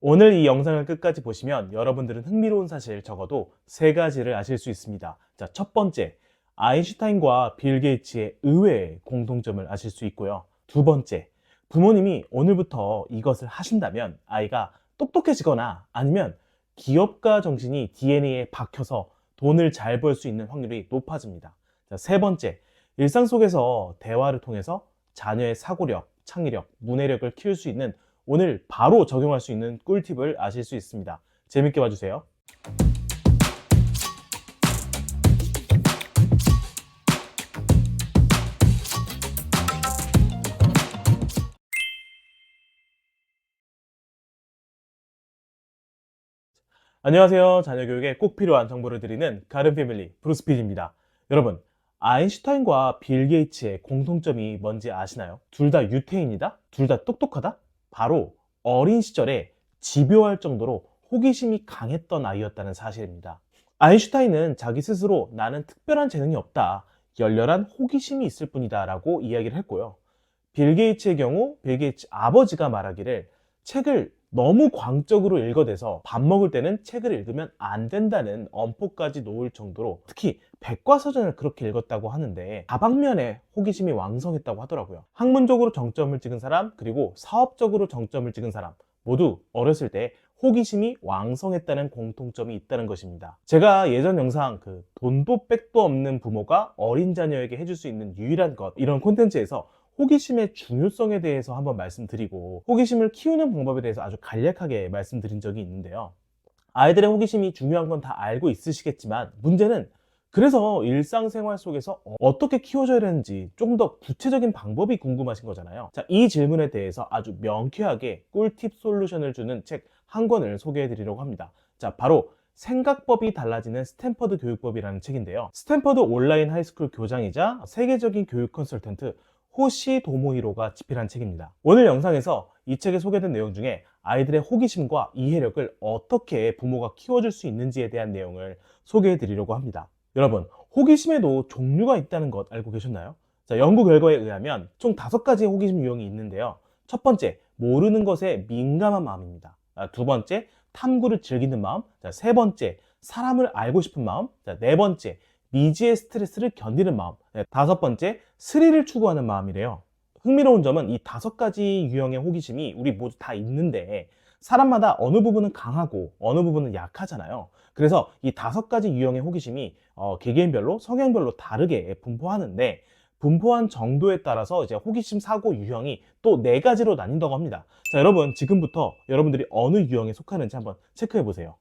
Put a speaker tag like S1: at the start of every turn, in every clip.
S1: 오늘 이 영상을 끝까지 보시면 여러분들은 흥미로운 사실 적어도 세 가지를 아실 수 있습니다. 자, 첫 번째, 아인슈타인과 빌 게이츠의 의외의 공통점을 아실 수 있고요. 두 번째, 부모님이 오늘부터 이것을 하신다면 아이가 똑똑해지거나 아니면 기업가 정신이 DNA에 박혀서 돈을 잘 벌 수 있는 확률이 높아집니다. 자, 세 번째, 일상 속에서 대화를 통해서 자녀의 사고력, 창의력, 문해력을 키울 수 있는 오늘 바로 적용할 수 있는 꿀팁을 아실 수 있습니다. 재밌게 봐주세요. 안녕하세요. 자녀 교육에 꼭 필요한 정보를 드리는 가른 패밀리 브루스 PD입니다. 여러분, 아인슈타인과 빌 게이츠의 공통점이 뭔지 아시나요? 둘 다 유태인이다? 둘 다 똑똑하다? 바로 어린 시절에 집요할 정도로 호기심이 강했던 아이였다는 사실입니다. 아인슈타인은 자기 스스로 나는 특별한 재능이 없다. 열렬한 호기심이 있을 뿐이다 라고 이야기를 했고요. 빌 게이츠의 경우 빌 게이츠 아버지가 말하기를 책을 너무 광적으로 읽어대서 밥 먹을 때는 책을 읽으면 안 된다는 엄포까지 놓을 정도로 특히 백과사전을 그렇게 읽었다고 하는데 다방면에 호기심이 왕성했다고 하더라고요. 학문적으로 정점을 찍은 사람 그리고 사업적으로 정점을 찍은 사람 모두 어렸을 때 호기심이 왕성했다는 공통점이 있다는 것입니다. 제가 예전 영상 돈도 백도 없는 부모가 어린 자녀에게 해줄 수 있는 유일한 것 이런 콘텐츠에서 호기심의 중요성에 대해서 한번 말씀드리고 호기심을 키우는 방법에 대해서 아주 간략하게 말씀드린 적이 있는데요. 아이들의 호기심이 중요한 건 다 알고 있으시겠지만 문제는 그래서 일상생활 속에서 어떻게 키워줘야 되는지 조금 더 구체적인 방법이 궁금하신 거잖아요. 자, 이 질문에 대해서 아주 명쾌하게 꿀팁 솔루션을 주는 책 한 권을 소개해 드리려고 합니다. 자, 바로 생각법이 달라지는 스탠퍼드 교육법이라는 책인데요. 스탠퍼드 온라인 하이스쿨 교장이자 세계적인 교육 컨설턴트 호시 도모히로가 집필한 책입니다. 오늘 영상에서 이 책에 소개된 내용 중에 아이들의 호기심과 이해력을 어떻게 부모가 키워줄 수 있는지에 대한 내용을 소개해 드리려고 합니다. 여러분, 호기심에도 종류가 있다는 것 알고 계셨나요? 자, 연구 결과에 의하면 총 5가지의 호기심 유형이 있는데요. 첫 번째, 모르는 것에 민감한 마음입니다. 두 번째, 탐구를 즐기는 마음. 자, 세 번째, 사람을 알고 싶은 마음. 자, 네 번째, 미지의 스트레스를 견디는 마음. 네, 다섯 번째, 스릴을 추구하는 마음이래요. 흥미로운 점은 이 5가지 유형의 호기심이 우리 모두 다 있는데 사람마다 어느 부분은 강하고 어느 부분은 약하잖아요. 그래서 이 5가지 유형의 호기심이 개개인별로 성향별로 다르게 분포하는데 분포한 정도에 따라서 이제 호기심 사고 유형이 또 4가지로 나뉜다고 합니다. 자, 여러분 지금부터 여러분들이 어느 유형에 속하는지 한번 체크해 보세요.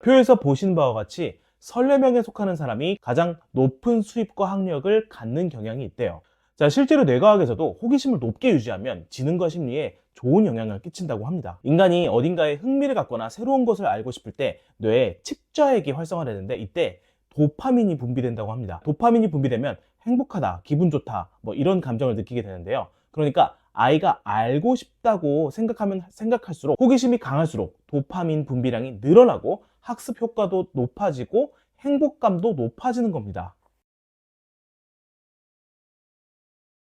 S1: 표에서 보신 바와 같이 14명에 속하는 사람이 가장 높은 수입과 학력을 갖는 경향이 있대요. 자, 실제로 뇌과학에서도 호기심을 높게 유지하면 지능과 심리에 좋은 영향을 끼친다고 합니다. 인간이 어딘가에 흥미를 갖거나 새로운 것을 알고 싶을 때 뇌에 측좌액이 활성화되는데 이때 도파민이 분비된다고 합니다. 도파민이 분비되면 행복하다, 기분 좋다, 뭐 이런 감정을 느끼게 되는데요. 그러니까 아이가 알고 싶다고 생각하면 생각할수록 호기심이 강할수록 도파민 분비량이 늘어나고 학습 효과도 높아지고 행복감도 높아지는 겁니다.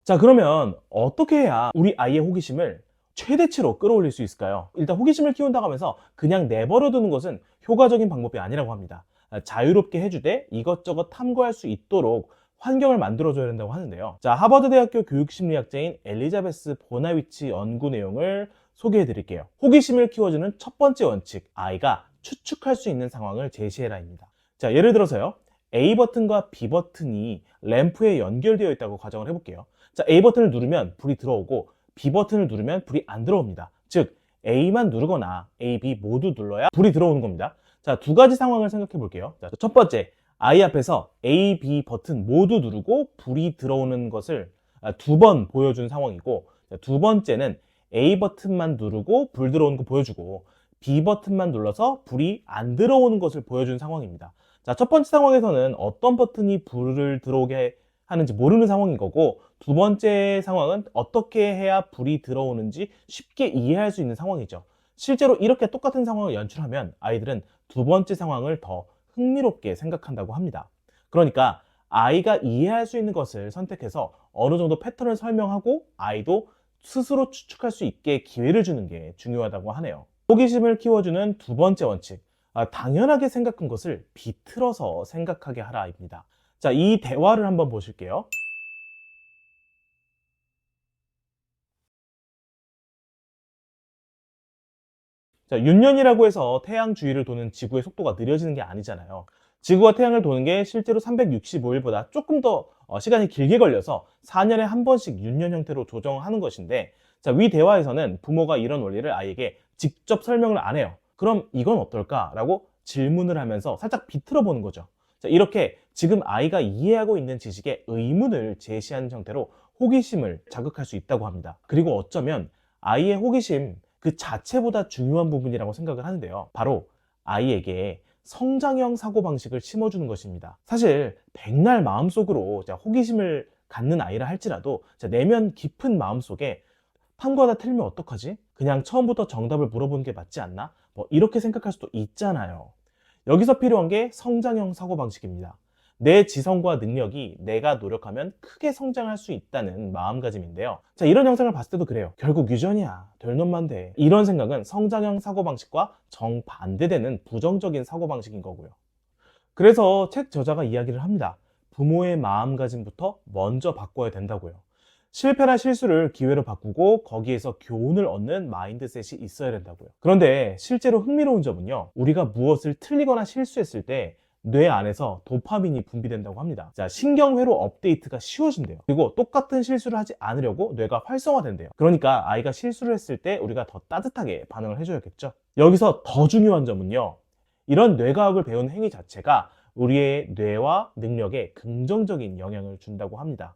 S1: 자, 그러면 어떻게 해야 우리 아이의 호기심을 최대치로 끌어올릴 수 있을까요? 일단 호기심을 키운다고 하면서 그냥 내버려 두는 것은 효과적인 방법이 아니라고 합니다. 자유롭게 해주되 이것저것 탐구할 수 있도록 환경을 만들어줘야 된다고 하는데요. 자, 하버드대학교 교육심리학자인 엘리자베스 보나위치 연구 내용을 소개해 드릴게요. 호기심을 키워주는 첫 번째 원칙, 아이가 추측할 수 있는 상황을 제시해라입니다. 자, 예를 들어서요. A 버튼과 B 버튼이 램프에 연결되어 있다고 가정을 해볼게요. 자, A 버튼을 누르면 불이 들어오고 B 버튼을 누르면 불이 안 들어옵니다. 즉, A만 누르거나 A, B 모두 눌러야 불이 들어오는 겁니다. 자, 2가지 상황을 생각해 볼게요. 자, 첫 번째, 아이 앞에서 A, B 버튼 모두 누르고 불이 들어오는 것을 2번 보여준 상황이고, 자, 두 번째는 A 버튼만 누르고 불 들어오는 거 보여주고 B 버튼만 눌러서 불이 안 들어오는 것을 보여준 상황입니다. 자, 첫 번째 상황에서는 어떤 버튼이 불을 들어오게 하는지 모르는 상황인 거고, 두 번째 상황은 어떻게 해야 불이 들어오는지 쉽게 이해할 수 있는 상황이죠. 실제로 이렇게 똑같은 상황을 연출하면 아이들은 두 번째 상황을 더 흥미롭게 생각한다고 합니다. 그러니까 아이가 이해할 수 있는 것을 선택해서 어느 정도 패턴을 설명하고 아이도 스스로 추측할 수 있게 기회를 주는 게 중요하다고 하네요. 호기심을 키워주는 두 번째 원칙, 당연하게 생각한 것을 비틀어서 생각하게 하라입니다. 자, 이 대화를 한번 보실게요. 자, 윤년이라고 해서 태양 주위를 도는 지구의 속도가 느려지는 게 아니잖아요. 지구가 태양을 도는 게 실제로 365일보다 조금 더 시간이 길게 걸려서 4년에 한 번씩 윤년 형태로 조정하는 것인데, 자, 위 대화에서는 부모가 이런 원리를 아이에게 직접 설명을 안 해요. 그럼 이건 어떨까? 라고 질문을 하면서 살짝 비틀어 보는 거죠. 자, 이렇게 지금 아이가 이해하고 있는 지식에 의문을 제시하는 형태로 호기심을 자극할 수 있다고 합니다. 그리고 어쩌면 아이의 호기심 그 자체보다 중요한 부분이라고 생각을 하는데요. 바로 아이에게 성장형 사고방식을 심어주는 것입니다. 사실 백날 마음속으로 호기심을 갖는 아이라 할지라도 내면 깊은 마음속에 탐구하다 틀리면 어떡하지? 그냥 처음부터 정답을 물어보는 게 맞지 않나? 뭐 이렇게 생각할 수도 있잖아요. 여기서 필요한 게 성장형 사고방식입니다. 내 지성과 능력이 내가 노력하면 크게 성장할 수 있다는 마음가짐인데요. 자, 이런 영상을 봤을 때도 그래요. 결국 유전이야. 될 놈만 돼. 이런 생각은 성장형 사고방식과 정반대되는 부정적인 사고방식인 거고요. 그래서 책 저자가 이야기를 합니다. 부모의 마음가짐부터 먼저 바꿔야 된다고요. 실패나 실수를 기회로 바꾸고 거기에서 교훈을 얻는 마인드셋이 있어야 된다고요. 그런데 실제로 흥미로운 점은요, 우리가 무엇을 틀리거나 실수했을 때 뇌 안에서 도파민이 분비된다고 합니다. 자, 신경회로 업데이트가 쉬워진대요. 그리고 똑같은 실수를 하지 않으려고 뇌가 활성화된대요. 그러니까 아이가 실수를 했을 때 우리가 더 따뜻하게 반응을 해줘야겠죠. 여기서 더 중요한 점은요, 이런 뇌과학을 배우는 행위 자체가 우리의 뇌와 능력에 긍정적인 영향을 준다고 합니다.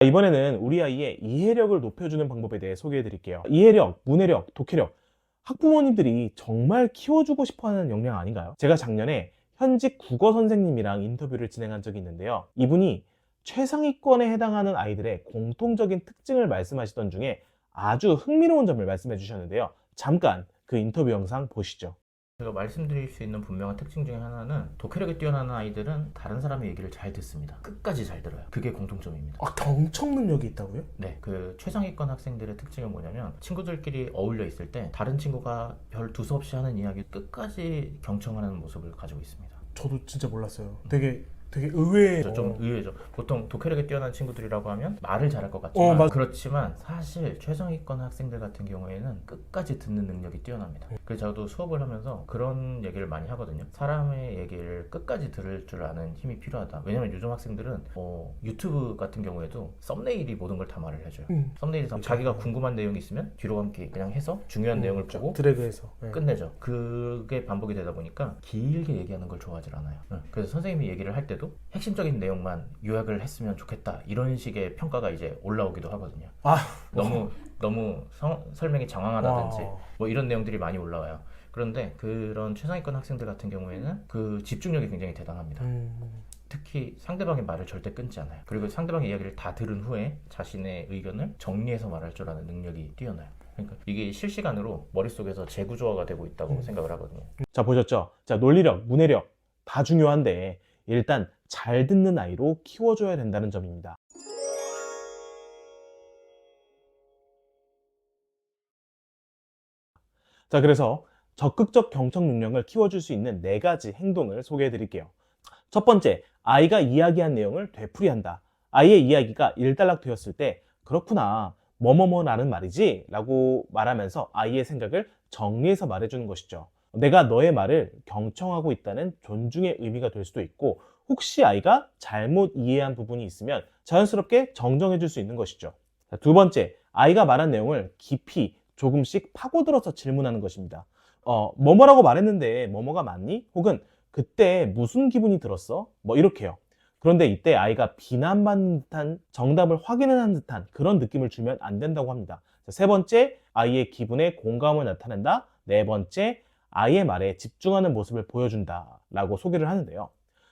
S1: 이번에는 우리 아이의 이해력을 높여주는 방법에 대해 소개해 드릴게요. 이해력, 문해력, 독해력, 학부모님들이 정말 키워주고 싶어하는 역량 아닌가요? 제가 작년에 현직 국어 선생님이랑 인터뷰를 진행한 적이 있는데요. 이분이 최상위권에 해당하는 아이들의 공통적인 특징을 말씀하시던 중에 아주 흥미로운 점을 말씀해 주셨는데요. 잠깐 그 인터뷰 영상 보시죠.
S2: 제가 말씀드릴 수 있는 분명한 특징 중에 하나는, 독해력이 뛰어난 아이들은 다른 사람의 얘기를 잘 듣습니다. 끝까지 잘 들어요. 그게 공통점입니다.
S1: 경청 능력이 있다고요?
S2: 네, 그 최상위권 학생들의 특징은 뭐냐면, 친구들끼리 어울려 있을 때 다른 친구가 별 두서없이 하는 이야기 끝까지 경청하는 모습을 가지고 있습니다.
S1: 저도 진짜 몰랐어요. 되게 의외예요.
S2: 좀 의외죠. 보통 독해력이 뛰어난 친구들이라고 하면 말을 잘할 것 같지만, 그렇지만 사실 최상위권 학생들 같은 경우에는 끝까지 듣는 능력이 뛰어납니다. 그래서 저도 수업을 하면서 그런 얘기를 많이 하거든요. 사람의 얘기를 끝까지 들을 줄 아는 힘이 필요하다. 왜냐면 요즘 학생들은 유튜브 같은 경우에도 썸네일이 모든 걸 다 말을 해줘요. 썸네일에서 자기가 궁금한 내용이 있으면 뒤로 감기 그냥 해서 중요한 내용을 보고
S1: 드래그해서
S2: 끝내죠. 그게 반복이 되다 보니까 길게 얘기하는 걸 좋아하지 않아요. 그래서 선생님이 얘기를 할 때도 핵심적인 내용만 요약을 했으면 좋겠다, 이런 식의 평가가 이제 올라오기도 하거든요. 너무 설명이 장황하다든지 뭐 이런 내용들이 많이 올라와요. 그런데 그런 최상위권 학생들 같은 경우에는 그 집중력이 굉장히 대단합니다. 특히 상대방의 말을 절대 끊지 않아요. 그리고 상대방의 이야기를 다 들은 후에 자신의 의견을 정리해서 말할 줄 아는 능력이 뛰어나요. 그러니까 이게 실시간으로 머릿속에서 재구조화가 되고 있다고 생각을 하거든요.
S1: 자, 보셨죠? 자, 논리력, 문해력 다 중요한데 일단 잘 듣는 아이로 키워줘야 된다는 점입니다. 자, 그래서 적극적 경청 능력을 키워줄 수 있는 4가지 행동을 소개해 드릴게요. 첫 번째, 아이가 이야기한 내용을 되풀이한다. 아이의 이야기가 일단락 되었을 때 그렇구나, 뭐뭐뭐라는 말이지? 라고 말하면서 아이의 생각을 정리해서 말해주는 것이죠. 내가 너의 말을 경청하고 있다는 존중의 의미가 될 수도 있고, 혹시 아이가 잘못 이해한 부분이 있으면 자연스럽게 정정해 줄 수 있는 것이죠. 자, 두 번째, 아이가 말한 내용을 깊이 조금씩 파고들어서 질문하는 것입니다. 뭐뭐라고 말했는데 뭐뭐가 맞니? 혹은 그때 무슨 기분이 들었어? 뭐 이렇게요. 그런데 이때 아이가 비난받는 듯한, 정답을 확인하는 듯한 그런 느낌을 주면 안 된다고 합니다. 자, 세 번째, 아이의 기분에 공감을 나타낸다. 네 번째, 아이의 말에 집중하는 모습을 보여준다 라고 소개를 하는데요.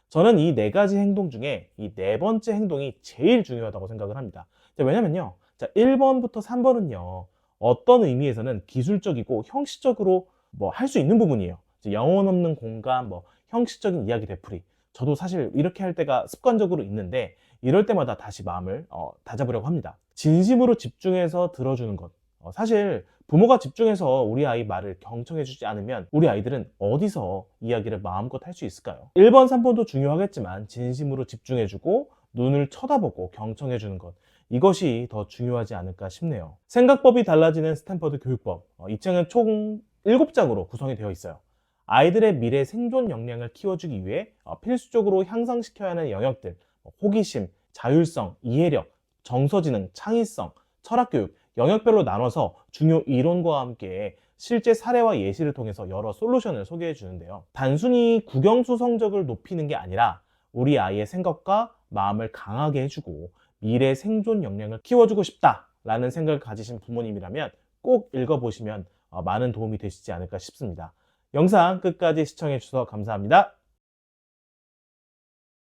S1: 저는 이 4가지 행동 중에 이 4번째 행동이 제일 중요하다고 생각을 합니다. 왜냐면요, 자, 1번부터 3번은요, 어떤 의미에서는 기술적이고 형식적으로 뭐 할 수 있는 부분이에요. 영혼 없는 공감, 뭐 형식적인 이야기 되풀이. 저도 사실 이렇게 할 때가 습관적으로 있는데 이럴 때마다 다시 마음을 다잡으려고 합니다. 진심으로 집중해서 들어주는 것. 사실 부모가 집중해서 우리 아이 말을 경청해주지 않으면 우리 아이들은 어디서 이야기를 마음껏 할 수 있을까요? 1번, 3번도 중요하겠지만 진심으로 집중해주고 눈을 쳐다보고 경청해주는 것. 이것이 더 중요하지 않을까 싶네요. 생각법이 달라지는 스탠퍼드 교육법. 이 책은 총 7장으로 구성이 되어 있어요. 아이들의 미래 생존 역량을 키워주기 위해 필수적으로 향상시켜야 하는 영역들, 호기심, 자율성, 이해력, 정서지능, 창의성, 철학교육, 영역별로 나눠서 중요 이론과 함께 실제 사례와 예시를 통해서 여러 솔루션을 소개해 주는데요. 단순히 국영수 성적을 높이는 게 아니라 우리 아이의 생각과 마음을 강하게 해주고 미래 생존 역량을 키워주고 싶다라는 생각을 가지신 부모님이라면 꼭 읽어보시면 많은 도움이 되시지 않을까 싶습니다. 영상 끝까지 시청해 주셔서 감사합니다.